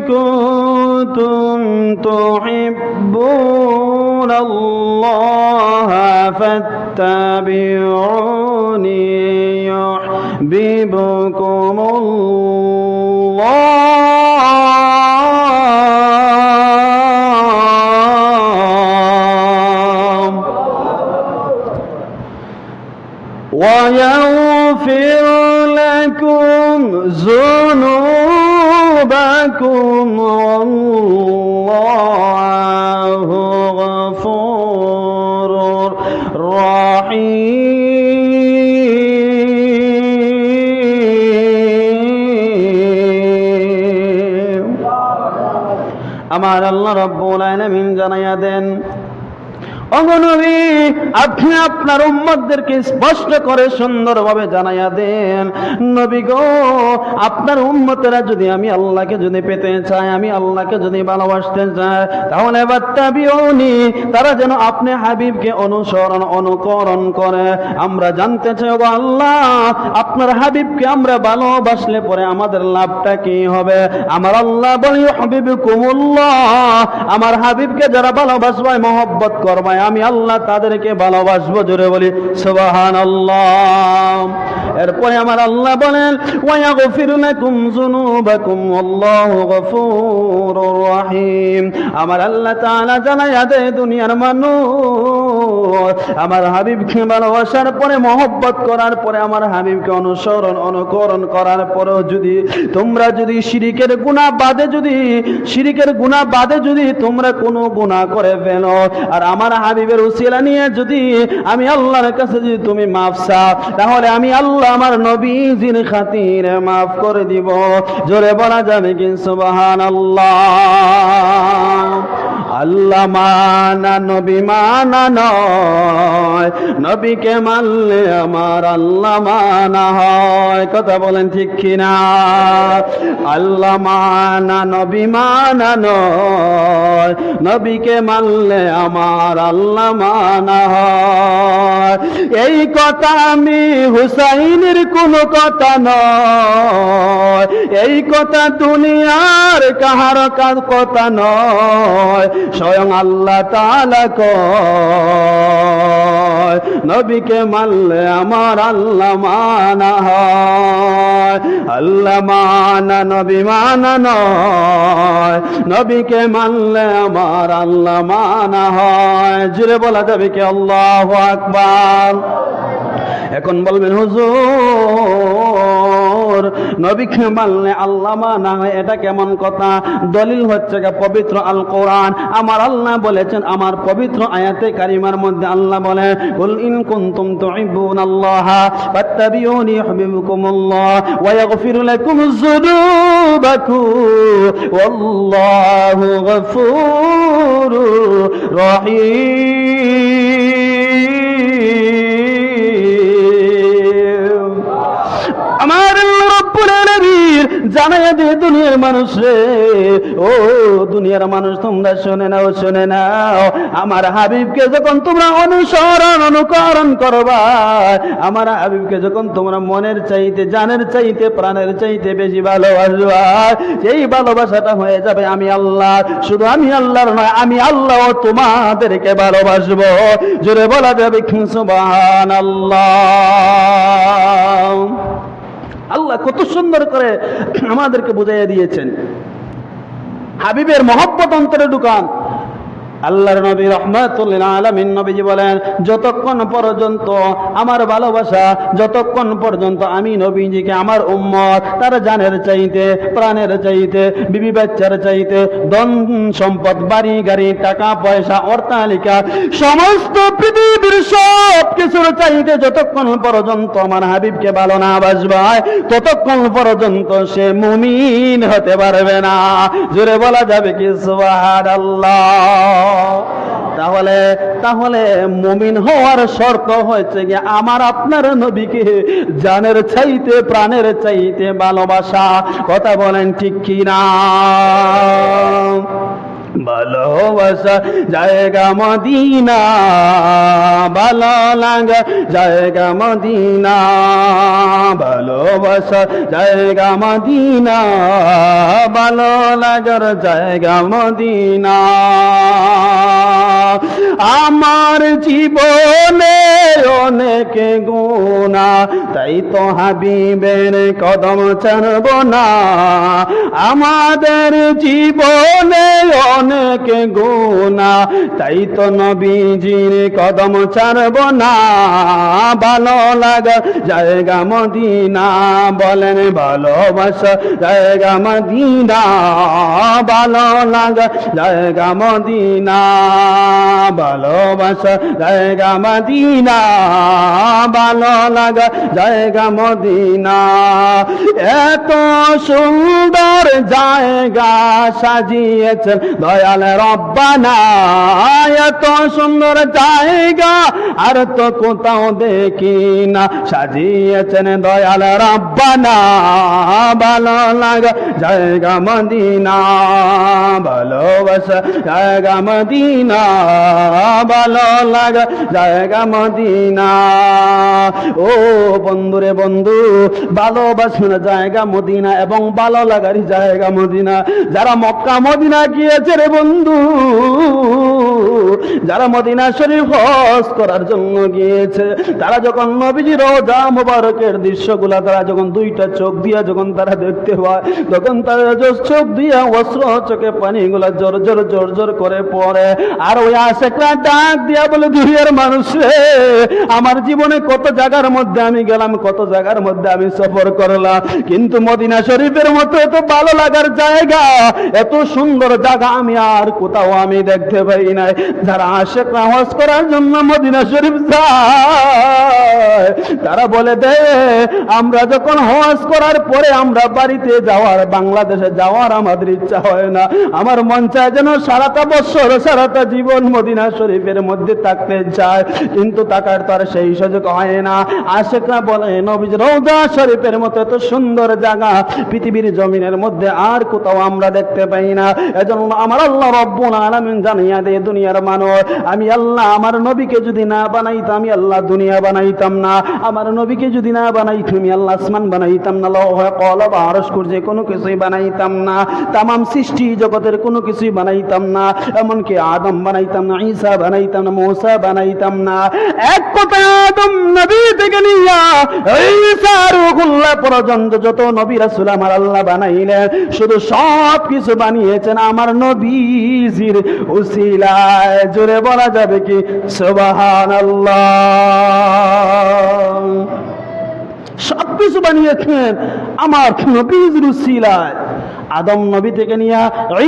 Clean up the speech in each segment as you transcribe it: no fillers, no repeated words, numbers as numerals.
কুনতুম তুহিব্বুনাল্লাহা ফাত্তাবিউনি ইউহিব্বুকুমুল্লাহ ويغفر لكم ذنوبكم والله غفور رحيم আমার আল্লাহ রাব্বুল আলামিন জানায়া দেন, ওগো নবী, আপনি আপনার উম্মতদেরকে স্পষ্ট করে সুন্দরভাবে জানাইয়া দেন, নবী গো, আপনার উম্মতেরা যদি আমি আল্লাহকে যদি পেতে চায়, আমি আল্লাহকে যদি ভালোবাসতে চায়, তাহলে বাত্তাবিউনি, তারা যেন আপনি হাবিবকে অনুকরণ করে। আমরা জানতে চাই ওগো আল্লাহ, আপনার হাবিবকে আমরা ভালোবাসলে পরে আমাদের লাভটা কি হবে? আমার আল্লাহ বলে ইউহিব্বুকুমুল্লাহ, আমার হাবিবকে যারা ভালোবাসবে, মহব্বত করবে, আমি আল্লাহ তাদেরকে ভালোবাসবো। জোরে বলি সুবহানাল্লাহ। এরপরে আমার আল্লাহ বলেন ওয়ায়াগফিরু লাকুম যুনুবাকুম আল্লাহু গফুরুর রহিম। আমার আল্লাহ তাআলা জানায়া দেয় দুনিয়ার মানুষ, আমার হাবিবকে ভালোবাসার পরে, মহব্বত করার পরে, আমার হাবিবকে অনুকরণ করার পরেও যদি তোমরা যদি শিরিকের গুনাহ বাদে যদি তোমরা কোনো গুনাহ করে ফেলো, আর আমার হাবিবের উসিলা নিয়ে যদি আমি আল্লাহর কাছে যদি তুমি মাফ চাও, তাহলে আমি আল্লাহ আমার নবীজির খাতিরে মাফ করে দিব। জোরে বলা যাবে কি সুবহানাল্লাহ। আল্লাহ মানা নবী মানা নয়, নবীকে মানলে আমার আল্লাহ মানা হয়। কথা বলেন ঠিক কিনা? আল্লাহ মানা নবী মানা নয়, নবীকে মানলে আমার আল্লাহ মানা হয়। এই কথা আমি হুসাইনের কোনো কথা নয়, এই কথা দুনিয়ার কাহার কথা নয়, স্বয়ং আল্লাহ তাআলা কয়, নবীকে মানলে আমার আল্লাহ মানা হয়। আল্লাহ মানা নবী মানা নয়, নবীকে মানলে আমার আল্লাহ মানা হয়। জুড়ে বলা যাবে কি আল্লাহু আকবার। এখন বলবেন হুজুর, নবীকে মানলে আল্লাহ মানা হয়, এটা কেমন কথা? দলিল হচ্ছে পবিত্র আল কোরআন। আমার আল্লাহ বলেছেন, আমার পবিত্র আয়াতে কারিমার মধ্যে আল্লাহ বলেন, কুল ইন কুনতুম তুহিব্বুনাল্লাহা ফাত্তাবিউনি ইউহিব্বুকুমুল্লাহ ওয়া ইয়াগফির লাকুম যুনুবাকুম ওয়াল্লাহু গফুরুর রহিম। আমার রব্বুল আলামিন জানাইয়া দে দুনিয়ার মানুষ রে, ও দুনিয়ার মানুষ, তোমরা শুনে নাও, আমার হাবিবকে যখন তোমরা অনুকরণ করবা, আমার হাবিবকে যখন তোমরা মনের চাইতে, জানের চাইতে, প্রাণের চাইতে বেশি ভালোবাসবা, সেই ভালোবাসাটা হয়ে যাবে আমি আল্লাহ। শুধু আমি আল্লাহর নয়, আমি আল্লাহ তোমাদেরকে ভালোবাসবো। জোরে বলা যাবে সুবহানাল্লাহ। আল্লাহ কত সুন্দর করে আমাদেরকে বুঝাইয়া দিয়েছেন, হাবিবের মহব্বত অন্তরে ঢুকান। আল্লাহর নবী রাহমাতুল লিল আলামিন নবীজি বলেন, যতক্ষণ পর্যন্ত আমার ভালোবাসা, যতক্ষণ পর্যন্ত আমি নবীজিকে আমার উম্মত তার জানের চাইতে, প্রাণের চাইতে, বিবি বাচ্চার চাইতে, ধন সম্পদ, বাড়ি গাড়ি, টাকা পয়সা, অট্টালিকা, সমস্ত পৃথিবীর সব কিছুর চাইতে যতক্ষণ পর্যন্ত আমার হাবিবকে ভালো না বাসবে, ততক্ষণ পর্যন্ত সে মুমিন হতে পারবে না। জোরে বলা যাবে কি সুবহানাল্লাহ। তাহলে মুমিন হওয়ার শর্ত হয়েছে যে আমার আপনার নবীকে জানের চাইতে, প্রাণের চাইতে ভালোবাসা। কথা বলেন ঠিক কি না? ভালোবাসা জায়গা মদিনা, ভালো লাগা জায়গা মদিনা, ভালোবাসা জায়গা মদিনা, ভালো লাগার জায়গা মদিনা। আমার জীবনে অনেক গুনাহ, তাই তো হাবিবের কদম ছাড়ব না। আমাদের জীবনে অনেক গুনাহ, তাই তো নবীজির কদম ছাড়ব না। ভালো লাগা জায়গা মদিনা, বলেন ভালোবাসা জায়গা মদিনা, ভালো লাগা জায়গা মদিনা, ভালোবাসা জায়গা মদিনা, ভালো লাগা জায়গা মদিনা। এত সুন্দর জায়গা সাজিয়েছেন দয়াল রব্বানা, এত সুন্দর জায়গা আর তো কোথাও দেখি না, সাজিয়েছেন দয়াল রব্বানা। ভালো লাগা জায়গা মদিনা, ভালোবাসা জায়গা মদিনা, ভালো লাগা জায়গা মদিনা। ও বন্ধুরে বন্ধু, ভালোবাসার জায়গা মদিনা এবং ভালো লাগার জায়গা মদিনা। যারা মক্কা মদিনা গিয়েছে রে বন্ধু, যারা মদিনা শরীফ হজ করার জন্য গিয়েছে, তারা যখন নবীজির রওজা মুবারকের দৃশ্যগুলা তারা যখন দুইটা চোখ দিয়া যখন তারা দেখতে পায়, তখন তারা চোখ দিয়া অশ্রু চোখে পানিগুলা জোর জোর জোর জোর করে পড়ে। আর ওই আশেকরা ডাক দিয়া বলে, দুনিয়ার মানুষ রে, আমার জীবনে কত জায়গার মধ্যে আমি গেলাম, কত জায়গার মধ্যে আমি সফর করলাম, কিন্তু মদিনা শরীফের মতো এত ভালো লাগার জায়গা, এত সুন্দর জায়গা আমি আর কোথাও আমি দেখতে পাই নাই। যারা আশেকরা হজ করার জন্য মদিনা শরীফ যায়, তারা বলে দে, আমরা যখন হজ করার পরে আমরা বাড়িতে যাওয়ার, বাংলাদেশে যাওয়ার আমাদের ইচ্ছা হয় না। আমার মন চায় যেন সারাটা বছর সারাটা জীবন মদিনা শরীফের মধ্যে থাকতে চায়, কিন্তু থাকার তার সেই সুযোগ হয় না। আশেকরা বলে, নবীজির রওজা শরীফের মতো এত সুন্দর জায়গা পৃথিবীর জমিনের মধ্যে আর কোথাও আমরা দেখতে পাই না। এজন্য আমার আল্লাহ রব্বুল আলামিন জানিয়ে দেয়, দুনিয়ার মানুষ, আমি আল্লাহ আমার নবীকে যদি না বানাইতাম, আমি আল্লাহ দুনিয়া বানাইতাম না। আমার নবীকে যদি না বানাইতাম, আমি আল্লাহ আসমান বানাইতাম না, লৌহ কলম আরশ কুরসি কোনো কিছুই বানাইতাম না, তামাম সৃষ্টি জগতের কোনো কিছুই বানাইতাম না, এমনকি আদম বানাইতাম না, ঈসা বানাইতাম না, মুসা বানাইতাম না। এক কথা, আদম নবী থেকে নিয়া ঈসা রূহুল্লাহ পর্যন্ত যত নবী রাসূল আমার আল্লাহ বানাইলেন, শুধু সব কিছু বানিয়েছেন আমার নবীজির উসিলায়। জোরে বলা যাবে কি সুবহানাল্লাহ। সবকিছু বানিয়েছেন আমার নবীজির উসিলায়। আদম নবী থেকে নিয়ে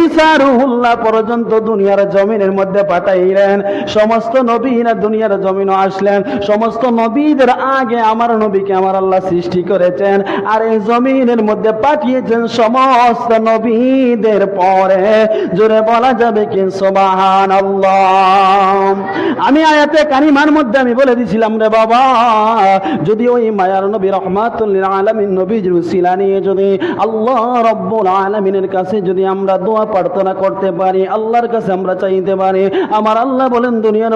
ঈসা রূহুল্লাহ পর্যন্ত দুনিয়ার জমিনের মধ্যে পাঠাইলেন। সমস্ত নবীরা দুনিয়ার জমিনে আসলেন, সমস্ত নবীদের আগে আমার নবীকে আমার আল্লাহ সৃষ্টি করেছেন, আর এই জমিনের মধ্যে পাঠিয়েছেন সমস্ত নবীদের পরে। জোরে বলা যাবে কি সুবহানাল্লাহ। আমি আয়াতে কারিমার মধ্যে আমি বলে দিছিলাম রে বাবা, যদি ওই মায়ার নবী রহমাতুল লিল আলামিন নবীর উসিলা নিয়ে যদি আল্লাহ রাব্বুল আলামিনের কাছে যদি আমরা দোয়া প্রার্থনা করতে পারি, আল্লাহর কাছে আমরা চাইতে পারি, আমার আল্লাহ বলেন দুনিয়ার